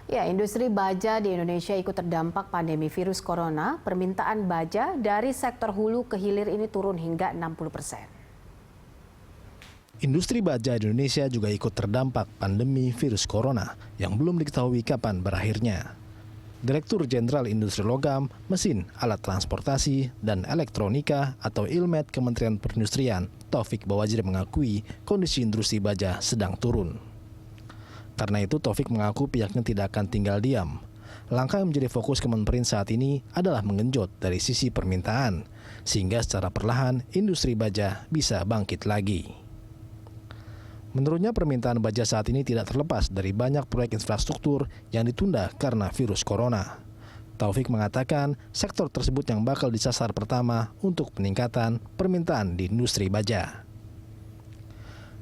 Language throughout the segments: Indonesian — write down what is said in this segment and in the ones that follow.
Ya, industri baja di Indonesia ikut terdampak pandemi virus corona. Permintaan baja dari sektor hulu ke hilir ini turun hingga 60%. Industri baja di Indonesia juga ikut terdampak pandemi virus corona yang belum diketahui kapan berakhirnya. Direktur Jenderal Industri Logam, Mesin, Alat Transportasi, dan Elektronika atau ILMED Kementerian Perindustrian, Taufik Bawajir mengakui kondisi industri baja sedang turun. Karena itu, Taufik mengaku pihaknya tidak akan tinggal diam. Langkah yang menjadi fokus Kemenperin saat ini adalah mengenjot dari sisi permintaan, sehingga secara perlahan industri baja bisa bangkit lagi. Menurutnya permintaan baja saat ini tidak terlepas dari banyak proyek infrastruktur yang ditunda karena virus corona. Taufik mengatakan sektor tersebut yang bakal disasar pertama untuk peningkatan permintaan di industri baja.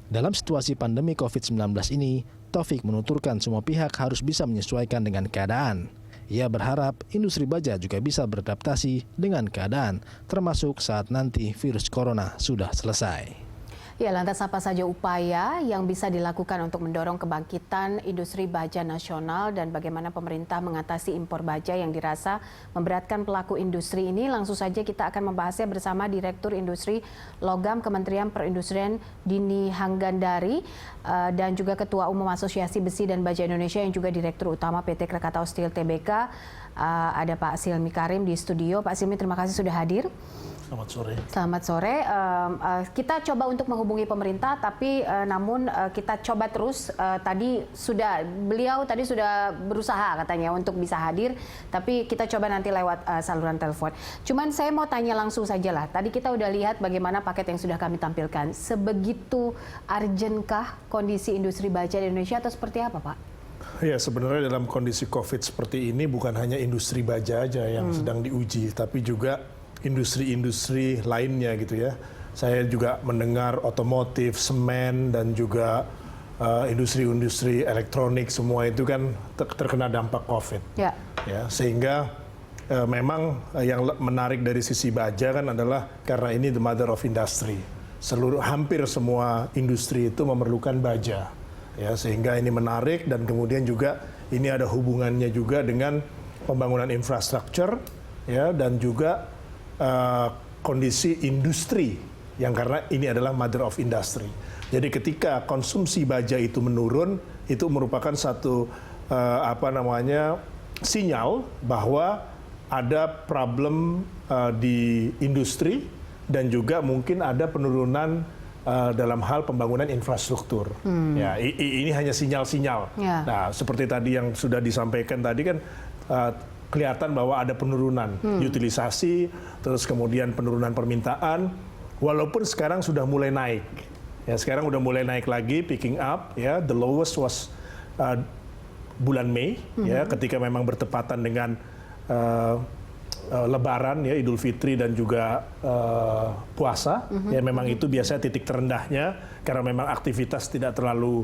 Dalam situasi pandemi COVID-19 ini, Taufik menuturkan semua pihak harus bisa menyesuaikan dengan keadaan. Ia berharap industri baja juga bisa beradaptasi dengan keadaan, termasuk saat nanti virus corona sudah selesai. Ya, lantas apa saja upaya yang bisa dilakukan untuk mendorong kebangkitan industri baja nasional dan bagaimana pemerintah mengatasi impor baja yang dirasa memberatkan pelaku industri ini? Langsung saja kita akan membahasnya bersama Direktur Industri Logam Kementerian Perindustrian Dini Hanggandari dan juga Ketua Umum Asosiasi Besi dan Baja Indonesia yang juga Direktur Utama PT Krakatau Steel Tbk. Ada Pak Silmi Karim di studio. Pak Silmi, terima kasih sudah hadir. Selamat sore. Selamat sore. Kita coba untuk menghubungi pemerintah, tapi namun kita coba terus. Beliau tadi sudah berusaha katanya untuk bisa hadir, tapi kita coba nanti lewat saluran telepon. Cuman saya mau tanya langsung saja lah. Tadi kita udah lihat bagaimana paket yang sudah kami tampilkan. Sebegitu urgentkah kondisi industri baja di Indonesia atau seperti apa, Pak? Ya, sebenarnya dalam kondisi COVID seperti ini bukan hanya industri baja aja yang sedang diuji, tapi juga industri-industri lainnya gitu ya. Saya juga mendengar otomotif, semen, dan juga industri-industri elektronik, semua itu kan terkena dampak COVID. Ya, sehingga memang yang menarik dari sisi baja kan adalah karena ini the mother of industry. Hampir semua industri itu memerlukan baja. Ya, sehingga ini menarik dan kemudian juga ini ada hubungannya juga dengan pembangunan infrastruktur ya, dan juga kondisi industri yang karena ini adalah mother of industry. Jadi ketika konsumsi baja itu menurun, itu merupakan satu sinyal bahwa ada problem di industri dan juga mungkin ada penurunan dalam hal pembangunan infrastruktur. Ya, ini hanya sinyal-sinyal. Ya. Nah, seperti tadi yang sudah disampaikan tadi kan kelihatan bahwa ada penurunan utilisasi, terus kemudian penurunan permintaan, walaupun sekarang sudah mulai naik. Ya, sekarang udah mulai naik lagi, picking up. Ya, the lowest was bulan Mei, ya, ketika memang bertepatan dengan Lebaran, ya, Idul Fitri dan juga puasa. Ya, memang itu biasanya titik terendahnya karena memang aktivitas tidak terlalu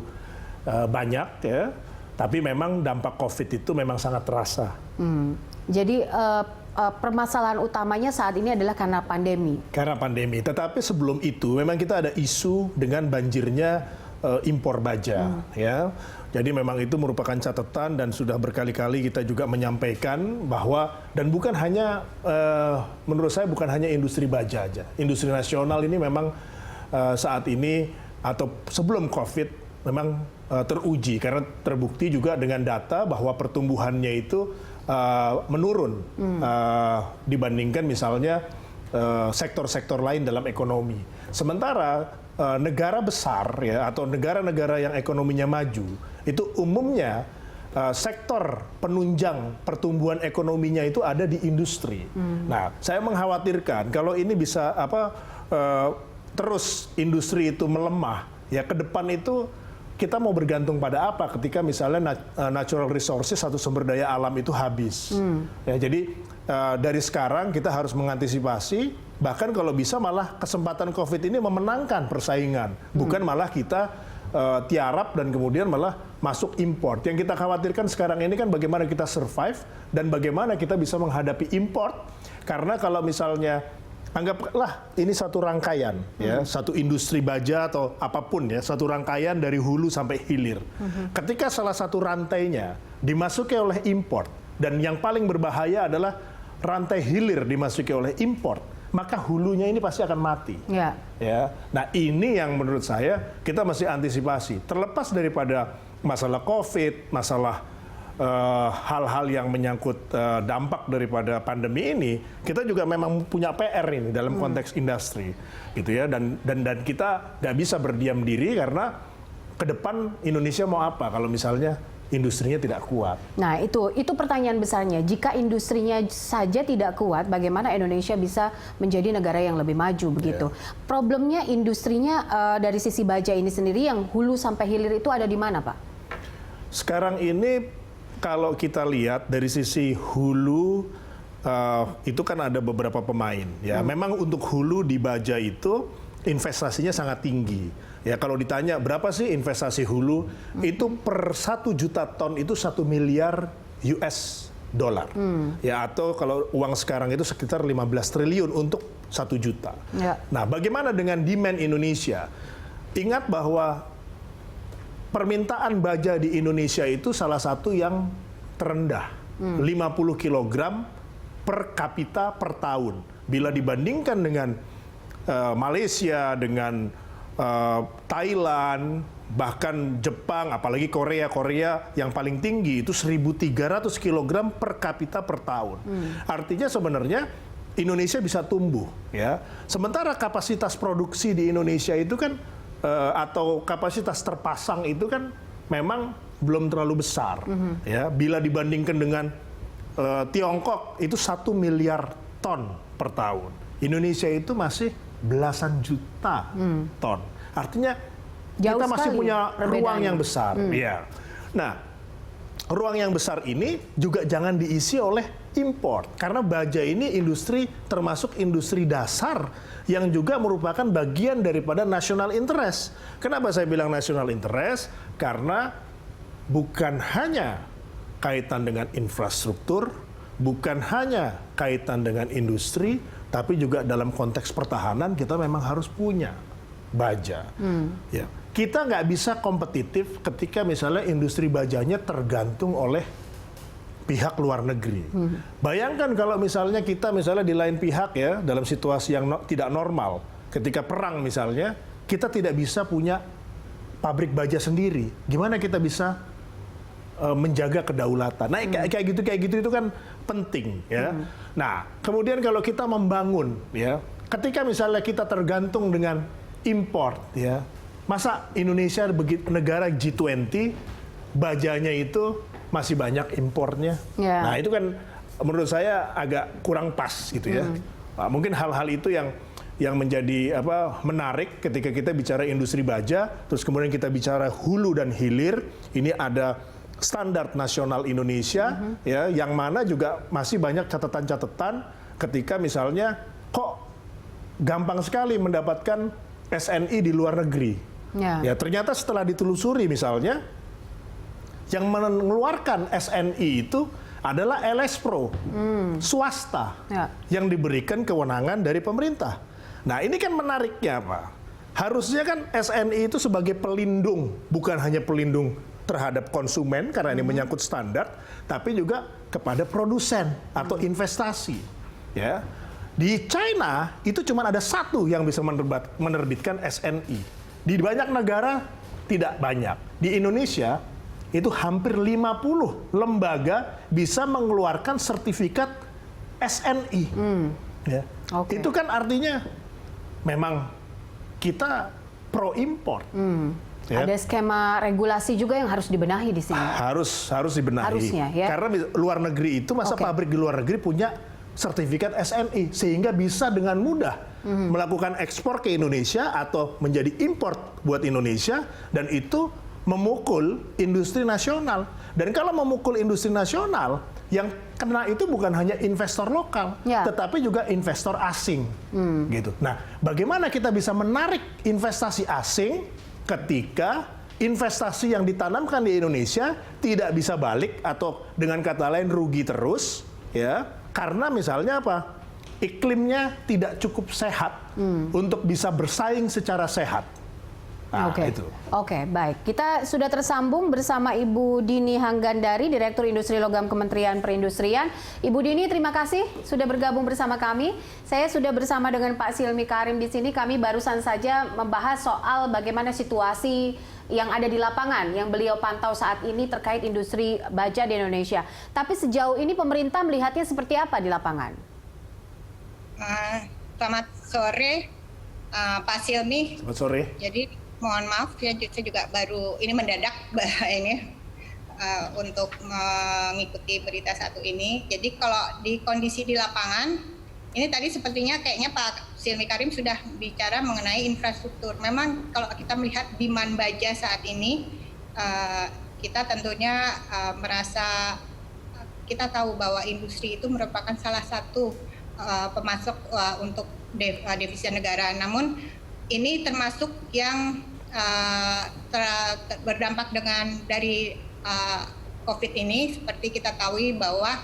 banyak, ya. Tapi memang dampak COVID itu memang sangat terasa. Jadi permasalahan utamanya saat ini adalah karena pandemi. Karena pandemi. Tetapi sebelum itu memang kita ada isu dengan banjirnya impor baja. Ya. Jadi memang itu merupakan catatan dan sudah berkali-kali kita juga menyampaikan bahwa dan bukan hanya menurut saya bukan hanya industri baja aja. Industri nasional ini memang saat ini atau sebelum COVID memang teruji karena terbukti juga dengan data bahwa pertumbuhannya itu menurun dibandingkan misalnya sektor-sektor lain dalam ekonomi. Sementara negara besar ya atau negara-negara yang ekonominya maju itu umumnya sektor penunjang pertumbuhan ekonominya itu ada di industri. Nah, saya mengkhawatirkan kalau ini bisa terus industri itu melemah ya ke depan itu kita mau bergantung pada apa ketika misalnya natural resources atau sumber daya alam itu habis. Ya, jadi dari sekarang kita harus mengantisipasi, bahkan kalau bisa malah kesempatan COVID ini memenangkan persaingan, bukan malah kita tiarap dan kemudian malah masuk import. Yang kita khawatirkan sekarang ini kan bagaimana kita survive dan bagaimana kita bisa menghadapi import, karena kalau misalnya Anggaplah ini satu rangkaian, ya, satu industri baja atau apapun ya, satu rangkaian dari hulu sampai hilir. Ketika salah satu rantainya dimasuki oleh import, dan yang paling berbahaya adalah rantai hilir dimasuki oleh import, maka hulunya ini pasti akan mati. Ya. Ya, nah ini yang menurut saya kita mesti antisipasi. Terlepas daripada masalah COVID, masalah hal-hal yang menyangkut dampak daripada pandemi ini, kita juga memang punya PR ini dalam konteks industri, gitu ya. Dan kita nggak bisa berdiam diri karena ke depan Indonesia mau apa kalau misalnya industrinya tidak kuat. Nah, itu pertanyaan besarnya. Jika industrinya saja tidak kuat, bagaimana Indonesia bisa menjadi negara yang lebih maju begitu? Problemnya industrinya dari sisi baja ini sendiri yang hulu sampai hilir itu ada di mana, Pak? Sekarang ini kalau kita lihat dari sisi hulu, itu kan ada beberapa pemain. Ya, memang untuk hulu di baja itu investasinya sangat tinggi. Ya, kalau ditanya berapa sih investasi hulu, itu per 1 juta ton itu 1 miliar US dollar. Ya, atau kalau uang sekarang itu sekitar 15 triliun untuk 1 juta. Ya. Nah, bagaimana dengan demand Indonesia? Ingat bahwa permintaan baja di Indonesia itu salah satu yang terendah, 50 kg per kapita per tahun. Bila dibandingkan dengan Malaysia, dengan Thailand, bahkan Jepang, apalagi Korea yang paling tinggi itu 1.300 kg per kapita per tahun. Artinya sebenarnya Indonesia bisa tumbuh, ya. Sementara kapasitas produksi di Indonesia itu kan atau kapasitas terpasang itu kan memang belum terlalu besar, ya. Bila dibandingkan dengan Tiongkok itu 1 miliar ton per tahun, Indonesia itu masih belasan juta ton. Artinya jauh kita masih punya ruang yang besar, ya. Nah, ruang yang besar ini juga jangan diisi oleh import, karena baja ini industri termasuk industri dasar yang juga merupakan bagian daripada national interest. Kenapa saya bilang national interest? Karena bukan hanya kaitan dengan infrastruktur, bukan hanya kaitan dengan industri, tapi juga dalam konteks pertahanan kita memang harus punya baja. Ya. Kita nggak bisa kompetitif ketika misalnya industri bajanya tergantung oleh pihak luar negeri. Bayangkan kalau misalnya kita di lain pihak ya, dalam situasi yang tidak normal, ketika perang misalnya, kita tidak bisa punya pabrik baja sendiri. Gimana kita bisa menjaga kedaulatan? Nah, kayak gitu itu kan penting ya. Nah, kemudian kalau kita membangun ya, ketika misalnya kita tergantung dengan import ya, masa Indonesia negara G20 bajanya itu masih banyak impornya. Yeah. Nah, itu kan menurut saya agak kurang pas gitu ya. Nah, mungkin hal-hal itu yang menjadi menarik ketika kita bicara industri baja, terus kemudian kita bicara hulu dan hilir. Ini ada standar nasional Indonesia ya, yang mana juga masih banyak catatan-catatan ketika misalnya kok gampang sekali mendapatkan SNI di luar negeri. Ya, ternyata setelah ditelusuri misalnya yang mengeluarkan SNI itu adalah LS Pro, swasta, yang diberikan kewenangan dari pemerintah. Nah, ini kan menariknya, Pak. Harusnya kan SNI itu sebagai pelindung, bukan hanya pelindung terhadap konsumen karena ini menyangkut standar, tapi juga kepada produsen atau investasi. Ya, di China itu cuma ada satu yang bisa menerbitkan SNI. Di banyak negara tidak banyak. Di Indonesia itu hampir 50 lembaga bisa mengeluarkan sertifikat SNI. Ya. Okay. Itu kan artinya memang kita pro import. Ya. Ada skema regulasi juga yang harus dibenahi di sini. Harus dibenahi. Harusnya, ya. Karena luar negeri itu pabrik di luar negeri punya sertifikat SNI sehingga bisa dengan mudah melakukan ekspor ke Indonesia atau menjadi import buat Indonesia, dan itu memukul industri nasional. Dan kalau memukul industri nasional, yang kena itu bukan hanya investor lokal, tetapi juga investor asing. Gitu. Nah, bagaimana kita bisa menarik investasi asing ketika investasi yang ditanamkan di Indonesia tidak bisa balik, atau dengan kata lain rugi terus, ya? Karena misalnya apa? iklimnya tidak cukup sehat untuk bisa bersaing secara sehat. Nah, itu. Oke, baik. Kita sudah tersambung bersama Ibu Dini Hanggandari, Direktur Industri Logam Kementerian Perindustrian. Ibu Dini, terima kasih sudah bergabung bersama kami. Saya sudah bersama dengan Pak Silmi Karim di sini. Kami barusan saja membahas soal bagaimana situasi yang ada di lapangan, yang beliau pantau saat ini terkait industri baja di Indonesia. Tapi sejauh ini pemerintah melihatnya seperti apa di lapangan? Selamat sore, Pak Silmi. Selamat sore. Jadi mohon maaf ya, saya juga baru ini mendadak ini untuk mengikuti berita satu ini. Jadi kalau di kondisi di lapangan, ini tadi sepertinya kayaknya Pak Silmi Karim sudah bicara mengenai infrastruktur. Memang kalau kita melihat demand baja saat ini, kita tentunya merasa, kita tahu bahwa industri itu merupakan salah satu pemasok untuk devisa negara. Namun ini termasuk yang berdampak dengan dari COVID ini. Seperti kita tahu bahwa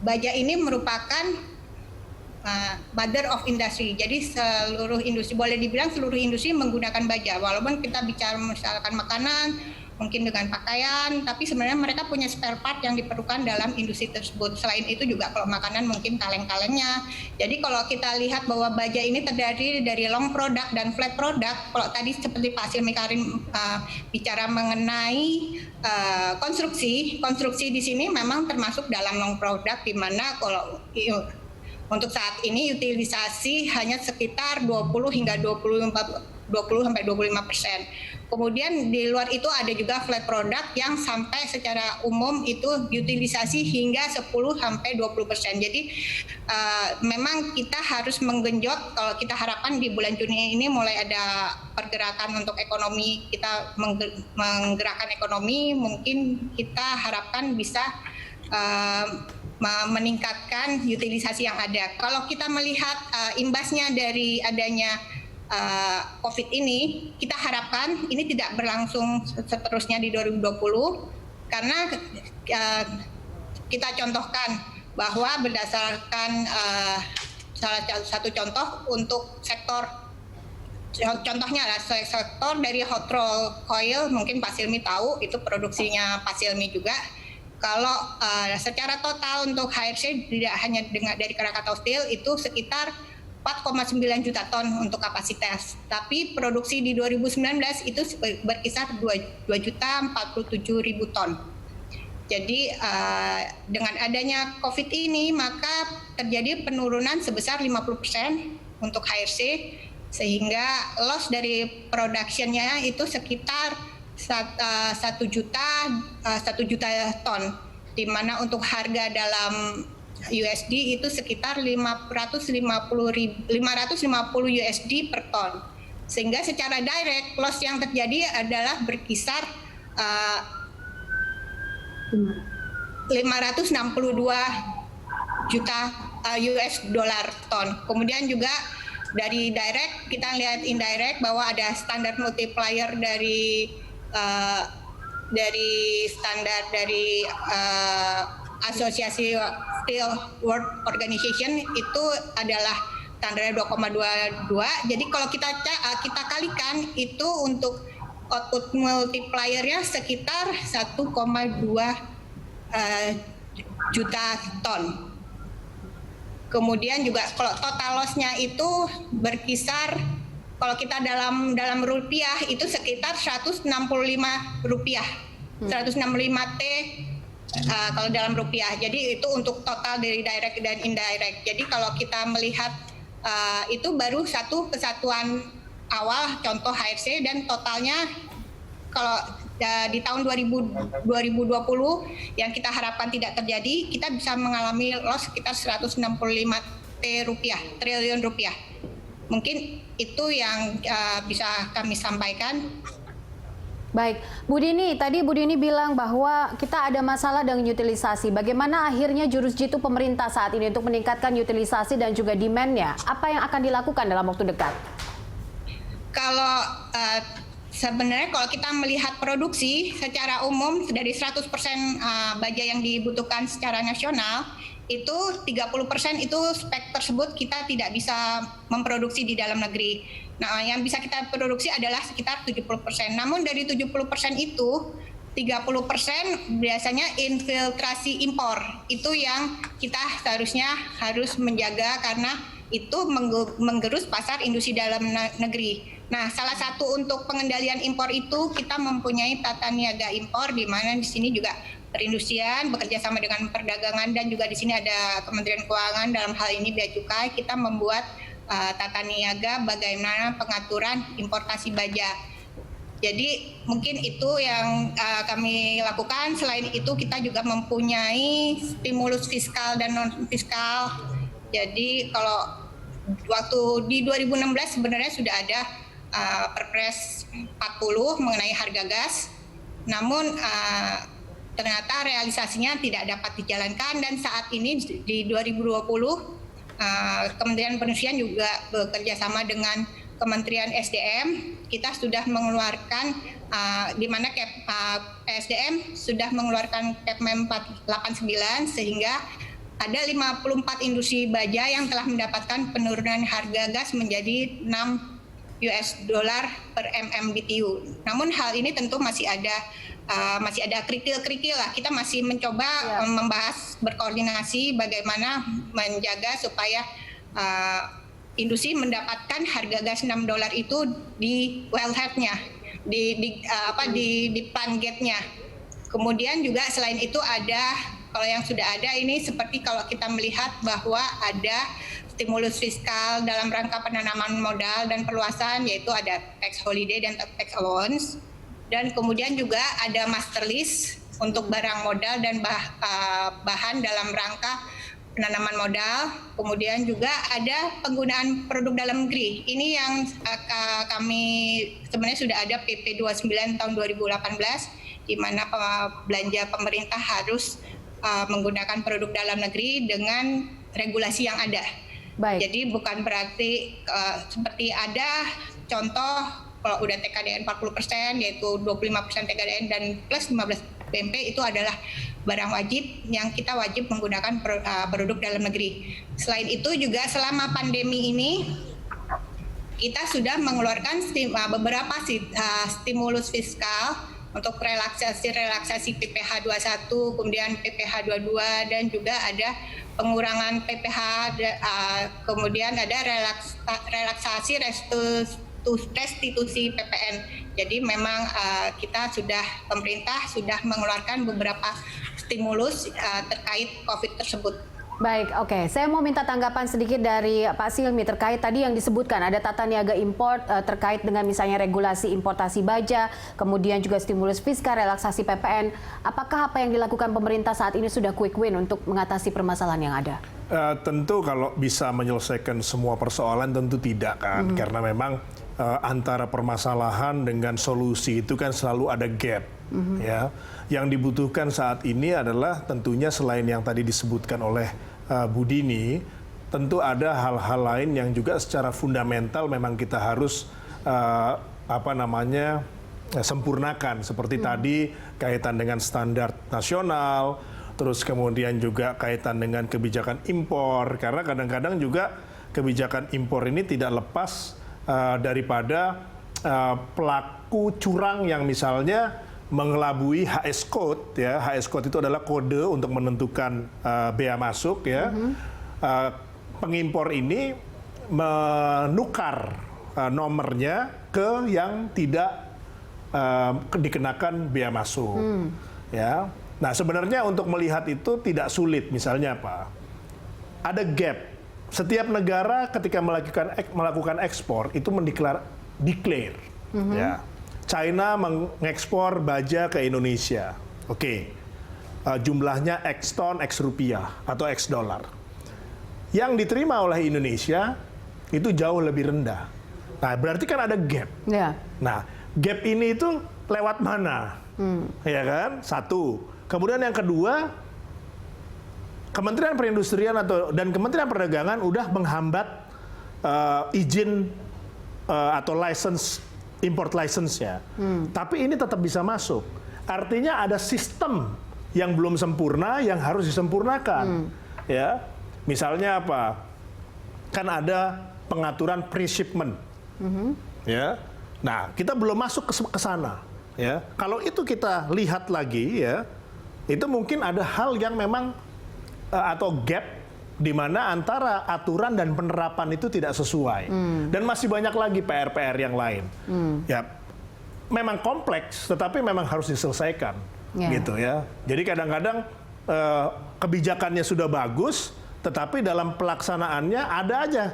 baja ini merupakan mother of industry. Jadi seluruh industri, boleh dibilang seluruh industri menggunakan baja. Walaupun kita bicara misalkan makanan, mungkin dengan pakaian, tapi sebenarnya mereka punya spare part yang diperlukan dalam industri tersebut. Selain itu juga kalau makanan mungkin kaleng-kalengnya. Jadi kalau kita lihat bahwa baja ini terdiri dari long product dan flat product, kalau tadi seperti Pak Silmi Karim bicara mengenai konstruksi di sini memang termasuk dalam long product, di mana kalau untuk saat ini utilisasi hanya sekitar 20 hingga 20-25%. Kemudian di luar itu ada juga flat product yang sampai secara umum itu utilisasi hingga 10-20%. Jadi memang kita harus menggenjot, kalau kita harapkan di bulan Juni ini mulai ada pergerakan untuk ekonomi, kita menggerakkan ekonomi, mungkin kita harapkan bisa meningkatkan utilisasi yang ada. Kalau kita melihat imbasnya dari adanya COVID ini, kita harapkan ini tidak berlangsung seterusnya di 2020, karena kita contohkan bahwa berdasarkan salah satu contoh untuk sektor, contohnya adalah sektor dari hot roll coil, mungkin Pak Silmi tahu, itu produksinya Pak Silmi juga. Kalau secara total untuk HRC tidak hanya dari Krakatau Steel itu sekitar 4,9 juta ton untuk kapasitas, tapi produksi di 2019 itu berkisar 2.047.000 ton. Jadi dengan adanya COVID ini maka terjadi penurunan sebesar 50% untuk HRC, sehingga loss dari production-nya itu sekitar 1 juta ton, di mana untuk harga dalam USD itu sekitar 550 USD per ton. Sehingga secara direct loss yang terjadi adalah berkisar 562 juta US dollar ton. Kemudian juga dari direct kita lihat indirect bahwa ada standar multiplier dari standar dari Asosiasi Steel World Organization itu adalah standarnya 2,22. Jadi kalau kita kalikan itu untuk output multipliernya sekitar 1,2 juta ton. Kemudian juga kalau total loss-nya itu berkisar, kalau kita dalam rupiah itu sekitar 165 rupiah, 165 T kalau dalam rupiah. Jadi itu untuk total dari direct dan indirect. Jadi kalau kita melihat itu baru satu kesatuan awal contoh HRC, dan totalnya kalau di tahun 2020 yang kita harapkan tidak terjadi, kita bisa mengalami loss sekitar 165 triliun rupiah. Mungkin itu yang bisa kami sampaikan. Baik, Bu Dini, tadi Bu Dini bilang bahwa kita ada masalah dengan utilisasi. Bagaimana akhirnya jurus jitu pemerintah saat ini untuk meningkatkan utilisasi dan juga demand-nya? Apa yang akan dilakukan dalam waktu dekat? Kalau sebenarnya kalau kita melihat produksi secara umum dari 100% baja yang dibutuhkan secara nasional, itu 30% itu spek tersebut kita tidak bisa memproduksi di dalam negeri. Nah, yang bisa kita produksi adalah sekitar 70%. Namun dari 70% itu 30% biasanya infiltrasi impor. Itu yang kita seharusnya harus menjaga karena itu menggerus pasar industri dalam negeri. Nah, salah satu untuk pengendalian impor itu kita mempunyai tata niaga impor, di mana di sini juga perindustrian bekerja sama dengan perdagangan, dan juga di sini ada Kementerian Keuangan, dalam hal ini Bea Cukai. Kita membuat tata niaga bagaimana pengaturan importasi baja. Jadi mungkin itu yang kami lakukan. Selain itu kita juga mempunyai stimulus fiskal dan non fiskal. Jadi kalau waktu di 2016 sebenarnya sudah ada Perpres 40 mengenai harga gas, namun ternyata realisasinya tidak dapat dijalankan, dan saat ini di 2020 Kementerian Perindustrian juga bekerja sama dengan Kementerian SDM. Kita sudah mengeluarkan di mana SDM sudah mengeluarkan Kepmen 489, sehingga ada 54 industri baja yang telah mendapatkan penurunan harga gas menjadi $6 per MMBTU. Namun hal ini tentu masih ada kerikil-kerikil lah. Kita masih mencoba membahas, berkoordinasi bagaimana menjaga supaya industri mendapatkan harga gas $6 itu di wellhead-nya, di plant gate-nya. Kemudian juga selain itu ada, kalau yang sudah ada ini seperti kalau kita melihat bahwa ada stimulus fiskal dalam rangka penanaman modal dan perluasan, yaitu ada tax holiday dan tax allowance. Dan kemudian juga ada master lease untuk barang modal dan bahan dalam rangka penanaman modal. Kemudian juga ada penggunaan produk dalam negeri. Ini yang kami sebenarnya sudah ada PP 29 tahun 2018, di mana belanja pemerintah harus menggunakan produk dalam negeri dengan regulasi yang ada. Baik. Jadi bukan berarti seperti ada contoh kalau udah TKDN 40%, yaitu 25% TKDN dan plus 15 PMP, itu adalah barang wajib yang kita wajib menggunakan produk dalam negeri. Selain itu juga selama pandemi ini kita sudah mengeluarkan beberapa stimulus fiskal untuk relaksasi PPh 21, kemudian PPh 22, dan juga ada pengurangan PPh, kemudian ada relaksasi restitusi PPN. Jadi memang pemerintah sudah mengeluarkan beberapa stimulus terkait COVID tersebut. Baik, oke. Saya mau minta tanggapan sedikit dari Pak Silmi terkait tadi yang disebutkan ada tata niaga import terkait dengan misalnya regulasi importasi baja, kemudian juga stimulus fiskal, relaksasi PPN. Apakah apa yang dilakukan pemerintah saat ini sudah quick win untuk mengatasi permasalahan yang ada? Tentu kalau bisa menyelesaikan semua persoalan tentu tidak kan, karena memang antara permasalahan dengan solusi itu kan selalu ada gap. Ya, yang dibutuhkan saat ini adalah tentunya selain yang tadi disebutkan oleh Bu Dini, tentu ada hal-hal lain yang juga secara fundamental memang kita harus sempurnakan, seperti tadi kaitan dengan standar nasional, terus kemudian juga kaitan dengan kebijakan impor, karena kadang-kadang juga kebijakan impor ini tidak lepas daripada pelaku curang yang misalnya mengelabui HS Code, ya. HS Code itu adalah kode untuk menentukan bea masuk, ya. Pengimpor ini menukar nomornya ke yang tidak dikenakan bea masuk, ya. Nah, sebenarnya untuk melihat itu tidak sulit. Misalnya apa? Ada gap. Setiap negara ketika melakukan ekspor itu declare, ya. China mengekspor baja ke Indonesia, oke. Jumlahnya X ton, X rupiah atau X dolar. Yang diterima oleh Indonesia itu jauh lebih rendah. Nah, berarti kan ada gap. Ya. Nah, gap ini itu lewat mana? Ya kan? Satu. Kemudian yang kedua, Kementerian Perindustrian dan Kementerian Perdagangan udah menghambat izin atau import license-nya. Tapi ini tetap bisa masuk. Artinya ada sistem yang belum sempurna yang harus disempurnakan. ya. Misalnya apa? Kan ada pengaturan pre-shipment, ya. Nah, kita belum masuk ke sana, ya. Kalau itu kita lihat lagi, ya, itu mungkin ada hal yang memang atau gap di mana antara aturan dan penerapan itu tidak sesuai, dan masih banyak lagi PR-PR yang lain. Ya, memang kompleks, tetapi memang harus diselesaikan, gitu ya. Jadi kadang-kadang kebijakannya sudah bagus, tetapi dalam pelaksanaannya ada aja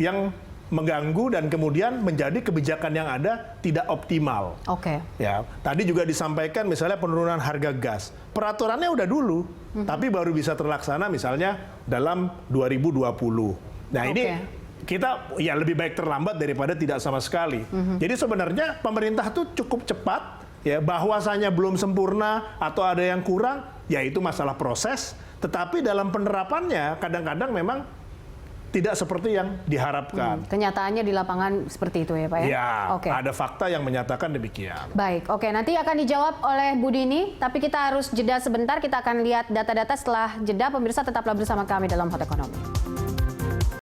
yang mengganggu dan kemudian menjadi kebijakan yang ada tidak optimal. Oke. Ya, tadi juga disampaikan misalnya penurunan harga gas. Peraturannya udah dulu, tapi baru bisa terlaksana misalnya dalam 2020. Nah, ini kita ya lebih baik terlambat daripada tidak sama sekali. Jadi sebenarnya pemerintah tuh cukup cepat, ya, bahwasanya belum sempurna atau ada yang kurang, ya itu masalah proses. Tetapi dalam penerapannya kadang-kadang memang tidak seperti yang diharapkan. Kenyataannya di lapangan seperti itu ya Pak ya? Ya, Oke. ada fakta yang menyatakan demikian. Baik, oke. Nanti akan dijawab oleh Bu Dini, tapi kita harus jeda sebentar. Kita akan lihat data-data setelah jeda. Pemirsa tetaplah bersama kami dalam Hot Ekonomi.